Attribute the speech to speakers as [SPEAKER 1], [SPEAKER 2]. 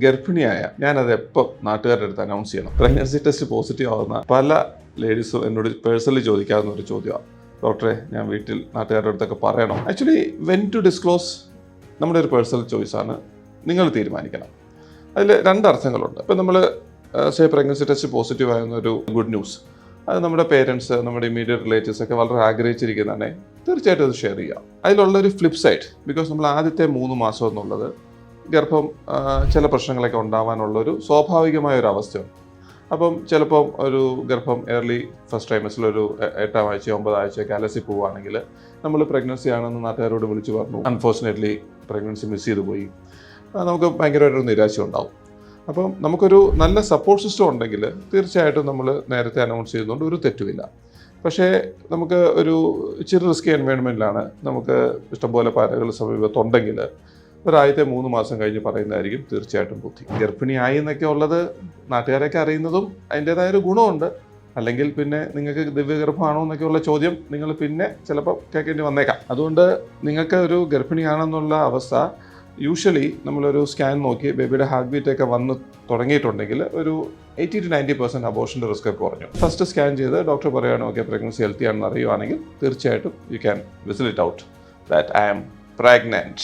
[SPEAKER 1] ഗർഭിണിയായ ഞാനത് എപ്പോൾ നാട്ടുകാരുടെ അടുത്ത് അനൗൺസ് ചെയ്യണം? പ്രഗ്നൻസി ടെസ്റ്റ് പോസിറ്റീവ് ആവുന്ന പല ലേഡീസും എന്നോട് പേഴ്സണലി ചോദിക്കാവുന്ന ഒരു ചോദ്യമാണ്, ഡോക്ടറെ ഞാൻ വീട്ടിൽ നാട്ടുകാരുടെ അടുത്തൊക്കെ പറയണം? ആക്ച്വലി വെൻ ടു ഡിസ്ക്ലോസ് നമ്മുടെ ഒരു പേഴ്സണൽ ചോയ്സാണ്, നിങ്ങൾ തീരുമാനിക്കണം. അതിൽ രണ്ടർത്ഥങ്ങളുണ്ട്. ഇപ്പം നമ്മൾ പ്രഗ്നൻസി ടെസ്റ്റ് പോസിറ്റീവ് ആകുന്നൊരു ഗുഡ് ന്യൂസ്, അത് നമ്മുടെ പേരൻസ്, നമ്മുടെ ഇമ്മീഡിയറ്റ് റിലേറ്റീവ്സ് ഒക്കെ വളരെ ആഗ്രഹിച്ചിരിക്കുന്നതാണ്, തീർച്ചയായിട്ടും അത് ഷെയർ ചെയ്യാം. അതിലുള്ളൊരു ഫ്ലിപ്പ് സൈഡ്, ബിക്കോസ് നമ്മൾ ആദ്യത്തെ 3 മാസം എന്നുള്ളത് ഗർഭം ചില പ്രശ്നങ്ങളൊക്കെ ഉണ്ടാവാനുള്ളൊരു സ്വാഭാവികമായ ഒരു അവസ്ഥയാണ്. അപ്പം ചിലപ്പം ഒരു ഗർഭം ഏർലി ഫസ്റ്റ് ട്രൈമസിൽ ഒരു 8-ാം ആഴ്ചയോ 9 ആഴ്ചയൊക്കെ അലസി പോവുകയാണെങ്കിൽ നമ്മൾ പ്രഗ്നൻസി ആണെന്ന് നാട്ടുകാരോട് വിളിച്ച് പറഞ്ഞു, അൺഫോർച്ചുനേറ്റ്ലി പ്രഗ്നൻസി മിസ് ചെയ്തു പോയി, നമുക്ക് ഭയങ്കരമായിട്ടൊരു നിരാശ ഉണ്ടാവും. അപ്പം നമുക്കൊരു നല്ല സപ്പോർട്ട് സിസ്റ്റം ഉണ്ടെങ്കിൽ തീർച്ചയായിട്ടും നമ്മൾ നേരത്തെ അനൗൺസ് ചെയ്യുന്നതുകൊണ്ട് ഒരു തെറ്റുമില്ല. പക്ഷേ നമുക്ക് ഒരു ഇച്ചിരി റിസ്കി എൻവയോൺമെൻറ്റിലാണ്, നമുക്ക് ഇഷ്ടംപോലെ പാരകൾ സമീപത്തുണ്ടെങ്കിൽ ഒരാദ്യത്തെ 3 മാസം കഴിഞ്ഞ് പറയുന്നതായിരിക്കും തീർച്ചയായിട്ടും ബുദ്ധി. ഗർഭിണിയായി എന്നൊക്കെ ഉള്ളത് നാട്ടുകാരൊക്കെ അറിയുന്നതും അതിൻ്റേതായൊരു ഗുണമുണ്ട്. അല്ലെങ്കിൽ പിന്നെ നിങ്ങൾക്ക് ദിവ്യഗർഭമാണോ എന്നൊക്കെയുള്ള ചോദ്യം നിങ്ങൾ പിന്നെ ചിലപ്പോൾ കേൾക്കേണ്ടി വന്നേക്കാം. അതുകൊണ്ട് നിങ്ങൾക്ക് ഒരു ഗർഭിണിയാണെന്നുള്ള അവസ്ഥ യൂഷ്വലി നമ്മളൊരു സ്കാൻ നോക്കി ബേബിയുടെ ഹാർട്ട് ബീറ്റൊക്കെ വന്ന് തുടങ്ങിയിട്ടുണ്ടെങ്കിൽ ഒരു 80-90% അബോർഷൻ്റെ റിസ്ക് ഒക്കെ കുറഞ്ഞു. ഫസ്റ്റ് സ്കാൻ ചെയ്ത് ഡോക്ടർ പറയുകയാണ് ഓക്കെ പ്രഗ്നൻസി ഹെൽത്തി ആണെന്ന് അറിയുവാണെങ്കിൽ തീർച്ചയായിട്ടും you can whistle it out that I am pregnant.